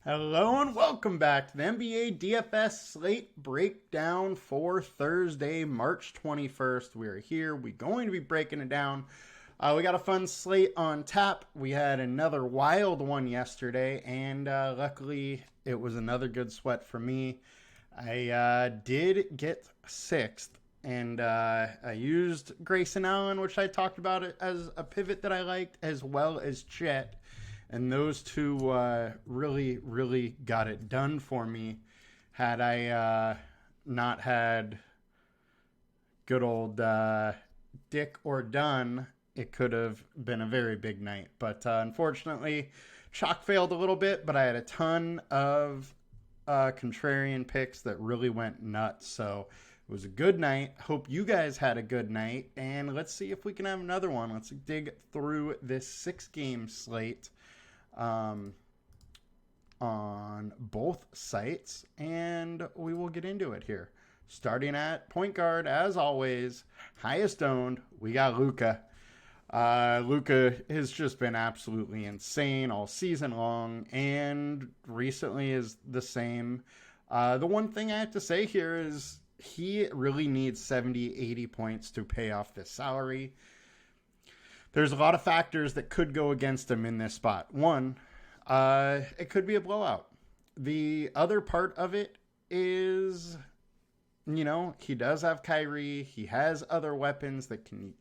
Hello and welcome back to the NBA DFS Slate Breakdown for Thursday, March 21st. We're here. We're going to be breaking it down. We got a fun slate on tap. We had another wild one yesterday, and luckily it was another good sweat for me. I did get sixth, and I used Grayson Allen, which I talked about it as a pivot that I liked, as well as Chet. And those two really got it done for me. Had I not had good old Dick or Dunn, it could have been a very big night. But unfortunately, chalk failed a little bit, but I had a ton of contrarian picks that really went nuts. So it was a good night. Hope you guys had a good night. And let's see if we can have another one. Let's dig through this 6-game slate on both sites, and we will get into it here. Starting at point guard, as always, highest owned, we got Luka. Luka has just been absolutely insane all season long, and recently is the same. The one thing I have to say here is he really needs 70, 80 points to pay off this salary. There's a lot of factors that could go against him in this spot. One, it could be a blowout. The other part of it is, he does have Kyrie. He has other weapons that can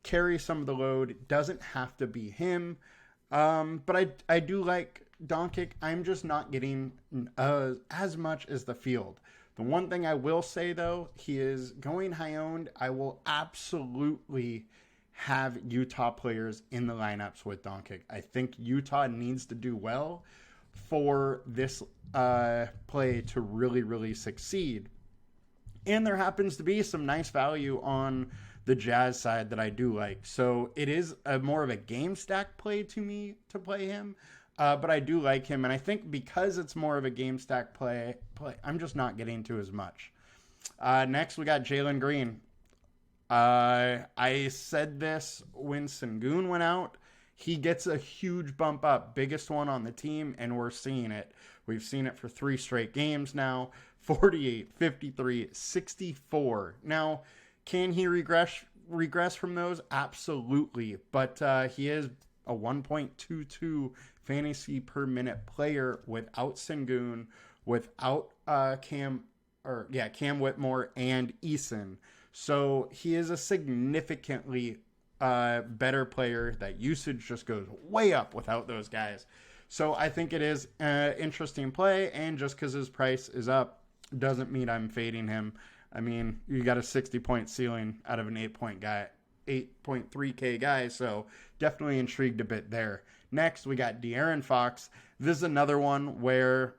carry some of the load. It doesn't have to be him. But I do like Doncic. I'm just not getting as much as the field. The one thing I will say, though, he is going high owned. I will absolutely have Utah players in the lineups with Doncic. I think Utah needs to do well for this play to really succeed. And there happens to be some nice value on the Jazz side that I do like. So it is more of a game stack play to me to play him. But I do like him. And I think because it's more of a game stack play, I'm just not getting to as much. Next, we got Jalen Green. I said this when Sengun went out. He gets a huge bump up, biggest one on the team, and we're seeing it. We've seen it for 3 straight games now, 48, 53, 64. Now, can he regress from those? Absolutely, but he is a 1.22 fantasy per minute player without Sengun, without Cam Whitmore and Eason. So he is a significantly better player. That usage just goes way up without those guys. So I think it is an interesting play, and just because his price is up doesn't mean I'm fading him. I mean, you got a 60-point ceiling out of an 8.3K guy, so definitely intrigued a bit there. Next, we got De'Aaron Fox. This is another one where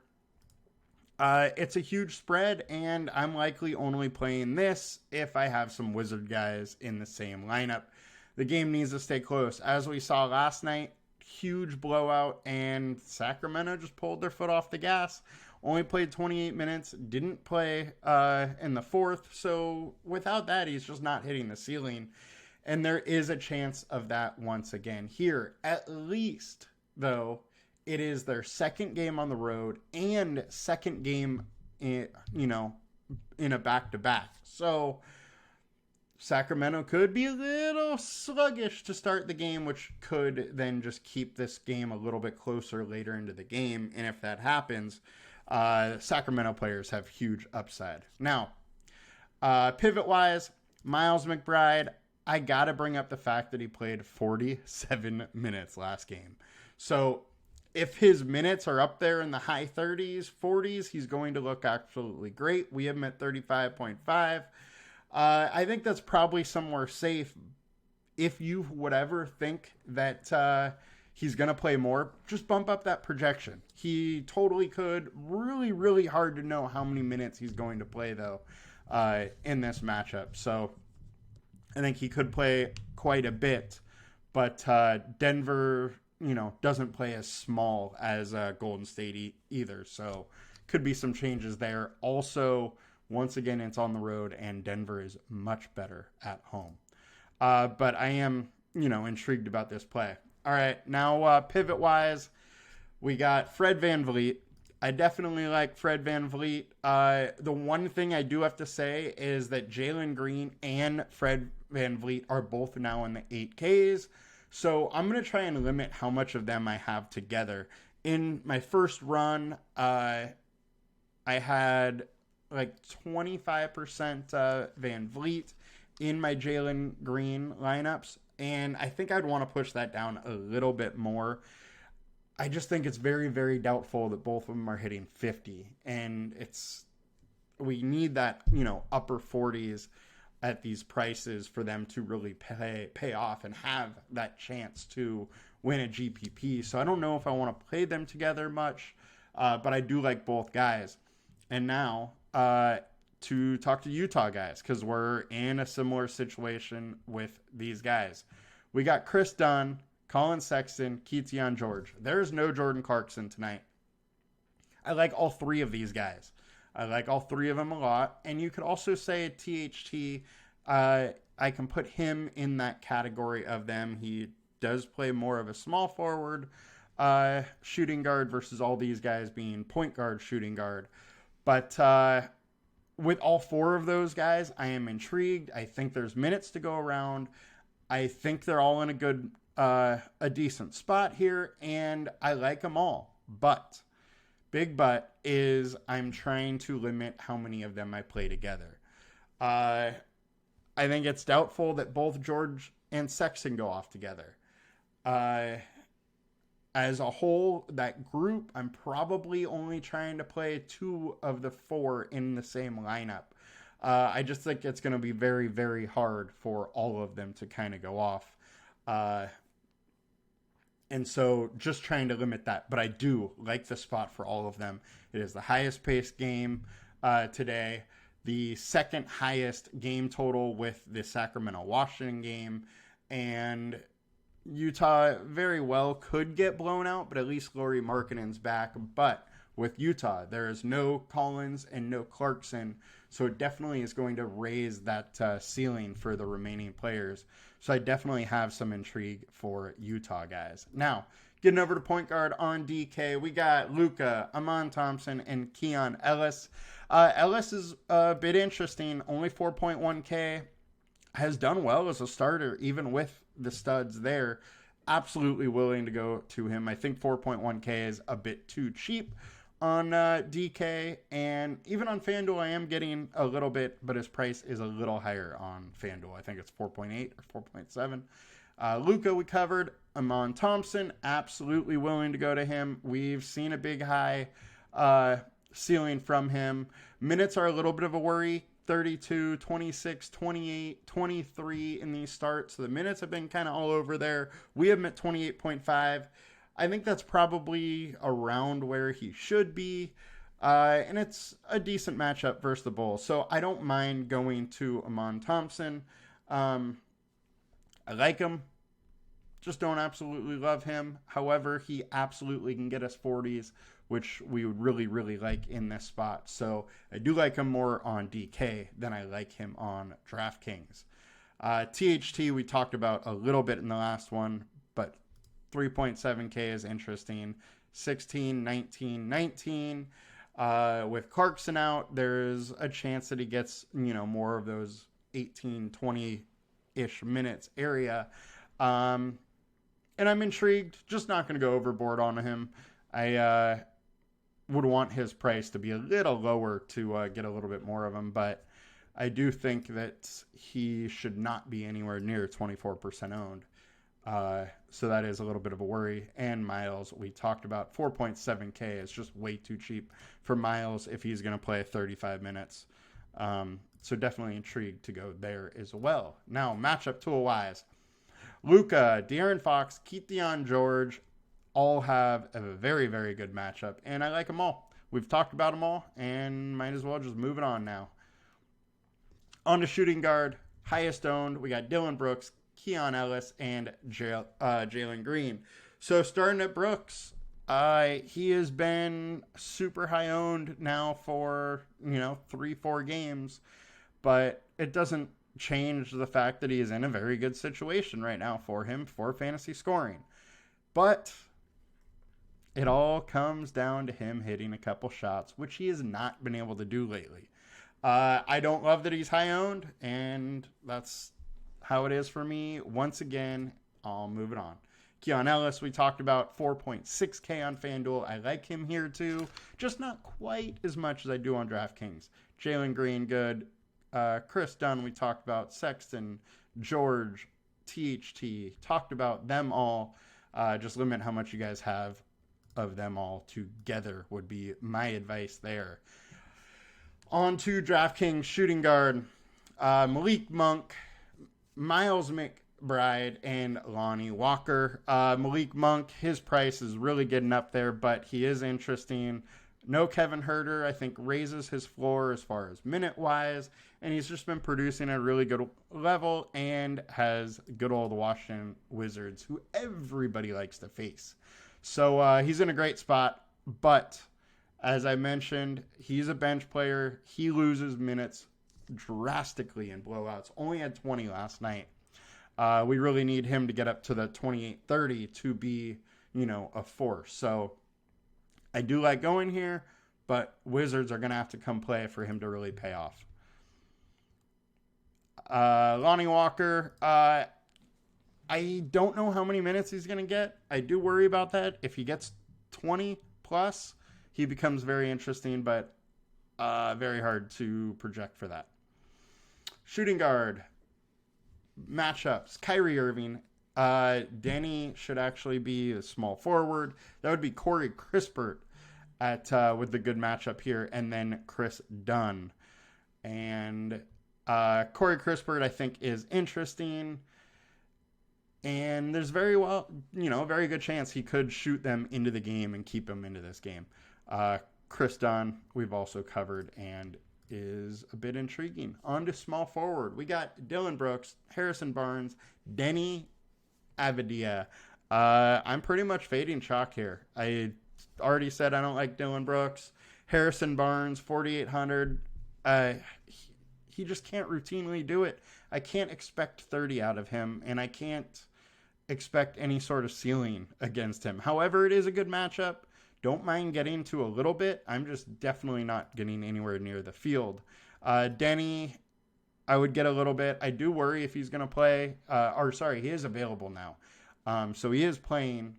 it's a huge spread, and I'm likely only playing this if I have some Wizard guys in the same lineup. The game needs to stay close. As we saw last night, huge blowout, and Sacramento just pulled their foot off the gas. Only played 28 minutes, didn't play in the fourth, so without that, he's just not hitting the ceiling. And there is a chance of that once again here. At least, though, it is their second game on the road and second game, in a back-to-back. So Sacramento could be a little sluggish to start the game, which could then just keep this game a little bit closer later into the game. And if that happens, Sacramento players have huge upside. Now, pivot-wise, Miles McBride, I got to bring up the fact that he played 47 minutes last game. So if his minutes are up there in the high 30s, 40s, he's going to look absolutely great. We have him at 35.5. I think that's probably somewhere safe. If you would ever think that he's going to play more, just bump up that projection. He totally could. Really hard to know how many minutes he's going to play, though, in this matchup. So I think he could play quite a bit. But Denver, doesn't play as small as Golden State either. So could be some changes there. Also, once again, it's on the road, and Denver is much better at home. But I am, intrigued about this play. All right, now pivot-wise, We got Fred VanVleet. I definitely like Fred VanVleet. The one thing I do have to say is that Jalen Green and Fred VanVleet are both now in the 8Ks. So I'm going to try and limit how much of them I have together. In my first run, I had like 25% VanVleet in my Jalen Green lineups. And I think I'd want to push that down a little bit more. I just think it's very, very doubtful that both of them are hitting 50. And we need that, upper 40s at these prices for them to really pay off and have that chance to win a GPP. So I don't know if I want to play them together much, but I do like both guys. And now to talk to Utah guys, because we're in a similar situation with these guys. We got Chris Dunn, Colin Sexton, Keaton George. There's no Jordan Clarkson tonight. I like all three of these guys. I like all three of them a lot. And you could also say THT, I can put him in that category of them. He does play more of a small forward shooting guard versus all these guys being point guard, shooting guard. But with all four of those guys, I am intrigued. I think there's minutes to go around. I think they're all in a decent spot here, and I like them all. But, big but, is I'm trying to limit how many of them I play together. I think it's doubtful that both George and Sexton go off together. As a whole, that group, I'm probably only trying to play 2 of the 4 in the same lineup. I just think it's going to be very, very hard for all of them to kind of go off. And so just trying to limit that. But I do like the spot for all of them. It is the highest paced game today. The second highest game total with the Sacramento-Washington game. And Utah very well could get blown out, but at least Lauri Markkanen's back. But with Utah, there is no Collins and no Clarkson. So it definitely is going to raise that ceiling for the remaining players. So I definitely have some intrigue for Utah guys. Now, getting over to point guard on DK, we got Luka, Amon Thompson, and Keon Ellis. Ellis is a bit interesting, only 4.1K. Has done well as a starter, even with the studs there. Absolutely willing to go to him. I think 4.1K is a bit too cheap on DK, and even on FanDuel I am getting a little bit, but his price is a little higher on FanDuel. I think it's 4.8 or 4.7. Luka we covered. Amon Thompson, absolutely willing to go to him. We've seen a big high ceiling from him. Minutes are a little bit of a worry. 32, 26, 28, 23 in these starts. So the minutes have been kind of all over there. We have him at 28.5. I think that's probably around where he should be. And it's a decent matchup versus the Bulls. So I don't mind going to Amon Thompson. I like him. Just don't absolutely love him. However, he absolutely can get us 40s, which we would really, really like in this spot. So I do like him more on DK than I like him on DraftKings. THT we talked about a little bit in the last one, but 3.7K is interesting. 16, 19, 19. With Clarkson out, there's a chance that he gets, more of those 18, 20-ish minutes area. And I'm intrigued. Just not going to go overboard on him. I would want his price to be a little lower to get a little bit more of him, but I do think that he should not be anywhere near 24% owned. So that is a little bit of a worry. And Miles, we talked about 4.7K is just way too cheap for Miles if he's going to play 35 minutes. So definitely intrigued to go there as well. Now, matchup tool-wise, Luka, De'Aaron Fox, Keaton George all have a very, very good matchup, and I like them all. We've talked about them all, and might as well just move it on now. On to shooting guard, highest owned, we got Dylan Brooks, Keon Ellis, and Jalen Green. So starting at Brooks, he has been super high owned now for 3-4 games, but it doesn't change the fact that he is in a very good situation right now for him for fantasy scoring. But It all comes down to him hitting a couple shots, which he has not been able to do lately. I don't love that he's high owned, and that's how it is for me. Once again, I'll move it on. Keon Ellis, we talked about 4.6K on FanDuel. I like him here too, just not quite as much as I do on DraftKings. Jalen Green, good. Chris Dunn, we talked about. Sexton, George, THT, talked about them all. Just limit how much you guys have of them all together would be my advice there. On to DraftKings shooting guard. Malik Monk, Miles McBride, and Lonnie Walker. Malik Monk, his price is really getting up there, but he is interesting. No Kevin Huerter, I think, raises his floor as far as minute-wise, and he's just been producing at a really good level and has good old Washington Wizards, who everybody likes to face. So he's in a great spot, but as I mentioned, he's a bench player. He loses minutes drastically in blowouts. Only had 20 last night. We really need him to get up to the 28-30 to be, a force. So I do like going here, but Wizards are going to have to come play for him to really pay off. Lonnie Walker, I don't know how many minutes he's going to get. I do worry about that. If he gets 20 plus, he becomes very interesting, but very hard to project for that. Shooting guard matchups. Kyrie Irving. Denny should actually be a small forward. That would be Corey Crispert with the good matchup here, and then Chris Dunn. And Corey Crispert, I think, is interesting. And there's very good chance he could shoot them into the game and keep them into this game. Chris Dunn, we've also covered and is a bit intriguing. On to small forward. We got Dillon Brooks, Harrison Barnes, Denny Avdia. I'm pretty much fading chalk here. I already said I don't like Dillon Brooks. Harrison Barnes, 4,800. He just can't routinely do it. I can't expect 30 out of him, and I can't expect any sort of ceiling against him. However, it is a good matchup. Don't mind getting to a little bit. I'm just definitely not getting anywhere near the field. Denny, I would get a little bit. I do worry if he's going to play. He is available now. So he is playing.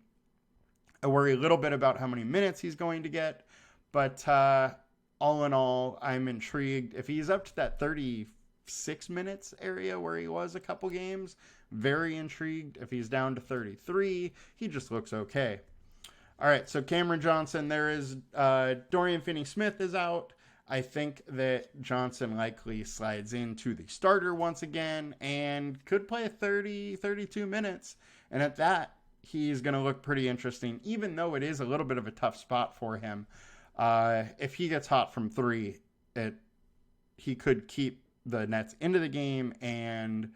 I worry a little bit about how many minutes he's going to get. But all in all, I'm intrigued. If he's up to that 36 minutes area where he was a couple games, very intrigued. If he's down to 33, he just looks okay. All right, so Cameron Johnson, there is Dorian Finney-Smith is out. I think that Johnson likely slides into the starter once again and could play 32 minutes. And at that, he's going to look pretty interesting, even though it is a little bit of a tough spot for him. If he gets hot from three, he could keep the Nets into the game, and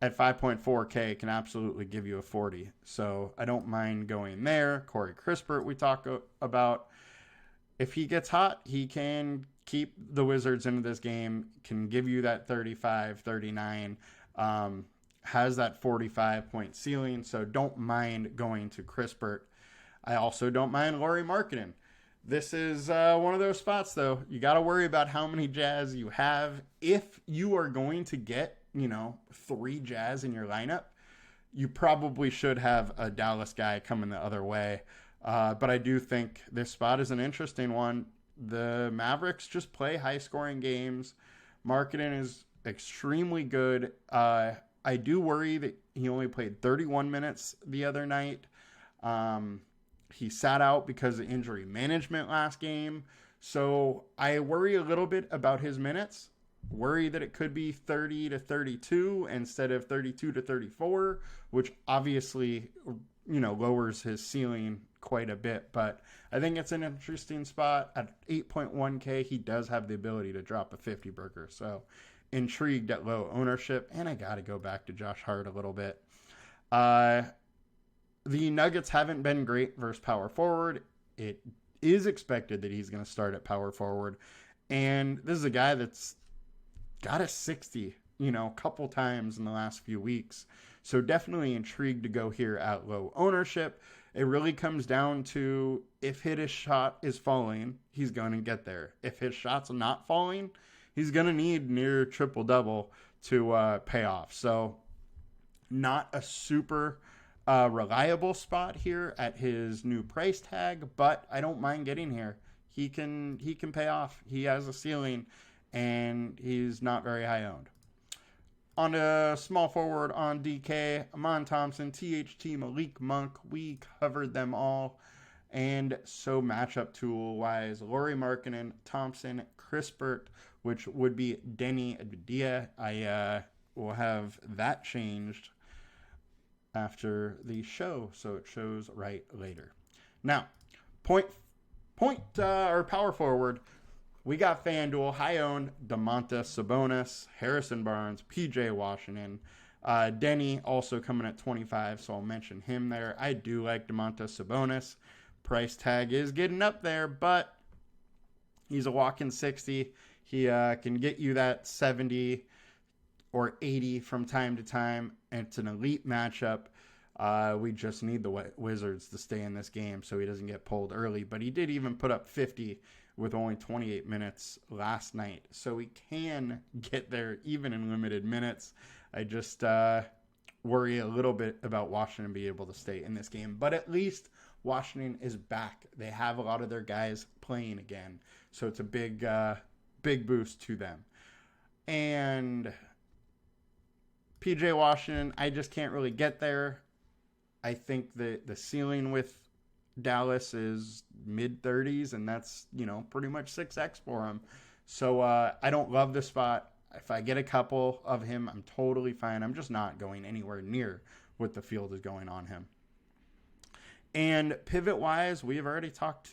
at 5.4K can absolutely give you a 40. So I don't mind going there. Corey Crispert we talk about. If he gets hot, he can keep the Wizards into this game, can give you that 35, 39, has that 45-point ceiling. So don't mind going to Crispert. I also don't mind Lauri Markkanen. This is one of those spots, though. You got to worry about how many Jazz you have. If you are going to get, 3 Jazz in your lineup, you probably should have a Dallas guy coming the other way. But I do think this spot is an interesting one. The Mavericks just play high-scoring games. Markkanen is extremely good. I do worry that he only played 31 minutes the other night. He sat out because of injury management last game. So I worry a little bit about his minutes. Worry that it could be 30 to 32 instead of 32 to 34, which obviously, lowers his ceiling quite a bit. But I think it's an interesting spot. At 8.1K, he does have the ability to drop a 50 burger. So intrigued at low ownership. And I got to go back to Josh Hart a little bit. The Nuggets haven't been great versus power forward. It is expected that he's going to start at power forward. And this is a guy that's got a 60, a couple times in the last few weeks. So definitely intrigued to go here at low ownership. It really comes down to if his shot is falling, he's going to get there. If his shot's not falling, he's going to need near triple-double to pay off. So not a super reliable spot here at his new price tag, but I don't mind getting here. He can pay off. He has a ceiling, and he's not very high owned. On a small forward on DK, Amon Thompson, THT, Malik Monk, we covered them all. And so matchup tool-wise, Lauri Markkanen, Thompson, Chris Burt, which would be Denny Advidia. I will have that changed after the show, so it shows right later. Now, or power forward, we got FanDuel, high-owned, Domantas Sabonis, Harrison Barnes, PJ Washington. Denny also coming at 25, so I'll mention him there. I do like Domantas Sabonis. Price tag is getting up there, but he's a walk-in 60. He can get you that 70 or 80 from time to time, and it's an elite matchup. We just need the Wizards to stay in this game so he doesn't get pulled early, but he did even put up 50 with only 28 minutes last night. So he can get there even in limited minutes. I just worry a little bit about Washington being able to stay in this game. But at least Washington is back. They have a lot of their guys playing again. So it's a big boost to them. And PJ Washington, I just can't really get there. I think the ceiling with Dallas is mid-30s, and that's, pretty much 6x for him. So I don't love the spot. If I get a couple of him, I'm totally fine. I'm just not going anywhere near what the field is going on him. And pivot-wise, we have already talked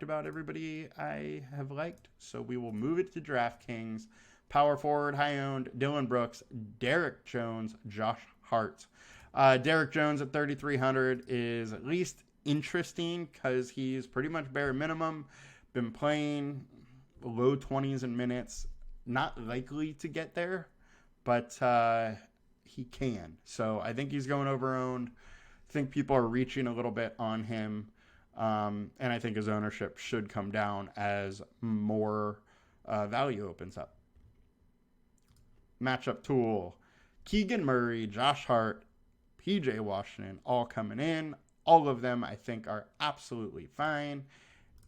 about everybody I have liked. So we will move it to DraftKings. Power forward, high-owned, Dylan Brooks, Derek Jones, Josh Hart. Derek Jones at 3,300 is at least interesting because he's pretty much bare minimum. Been playing low 20s in minutes. Not likely to get there, but he can. So I think he's going over-owned. I think people are reaching a little bit on him. And I think his ownership should come down as more value opens up. Matchup tool. Keegan Murray, Josh Hart, PJ Washington, all coming in. All of them, I think, are absolutely fine.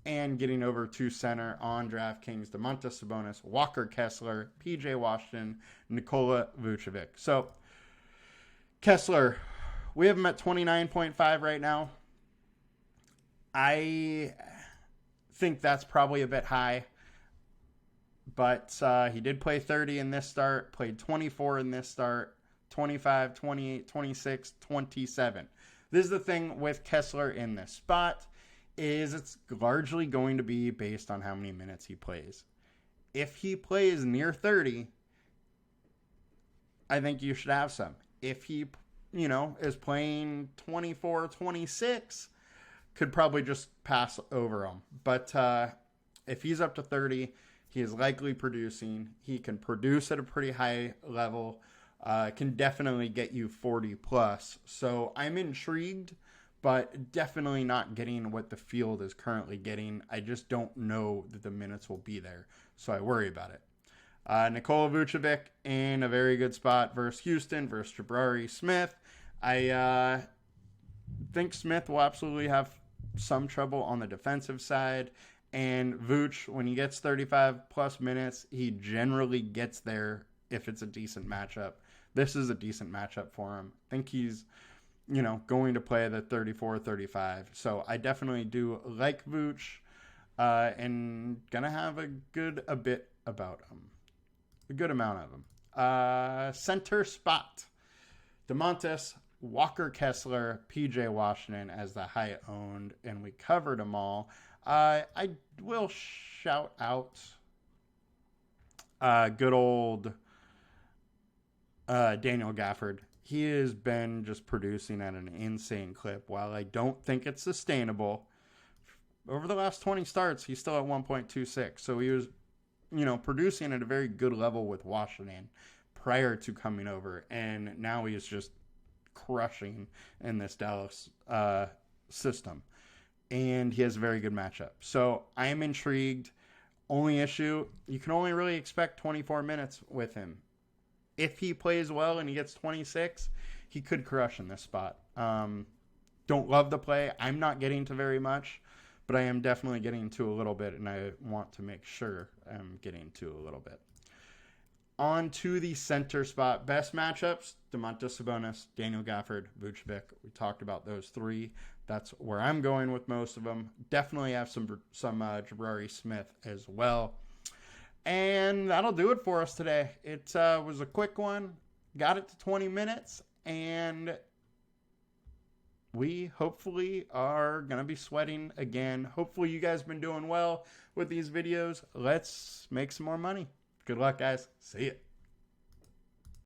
And getting over to center on DraftKings, Domantas Sabonis, Walker Kessler, PJ Washington, Nikola Vucevic. So, Kessler, we have him at 29.5 right now. I think that's probably a bit high. But he did play 30 in this start, played 24 in this start, 25, 28, 26, 27. This is the thing with Kessler in this spot, is it's largely going to be based on how many minutes he plays. If he plays near 30, I think you should have some. If he, is playing 24, 26, could probably just pass over him. But if he's up to 30, he is likely producing. He can produce at a pretty high level. Can definitely get you 40 plus. So I'm intrigued, but definitely not getting what the field is currently getting. I just don't know that the minutes will be there, so I worry about it. Nikola Vucevic in a very good spot versus Houston, versus Jabari Smith. I think Smith will absolutely have some trouble on the defensive side. And Vooch, when he gets 35 plus minutes, he generally gets there if it's a decent matchup. This is a decent matchup for him. I think he's, going to play the 34, 35. So I definitely do like Vooch and going to have a good amount of him. Center spot. Domantas, Walker Kessler, PJ Washington as the high owned, and we covered them all. I will shout out good old Daniel Gafford. He has been just producing at an insane clip. While I don't think it's sustainable, over the last 20 starts, he's still at 1.26. So he was, producing at a very good level with Washington prior to coming over. And now he is just crushing in this Dallas system, and he has a very good matchup. So I am intrigued. Only issue, you can only really expect 24 minutes with him. If he plays well and he gets 26, he could crush in this spot. Don't love the play. I'm not getting to very much, but I am definitely getting to a little bit, and I want to make sure I'm getting to a little bit. On to the center spot. Best matchups, Domantas Sabonis, Daniel Gafford, Vucevic. We talked about those three. That's where I'm going with most of them. Definitely have some Jabari Smith as well. And that'll do it for us today. It was a quick one. Got it to 20 minutes. And we hopefully are going to be sweating again. Hopefully you guys have been doing well with these videos. Let's make some more money. Good luck, guys. See ya.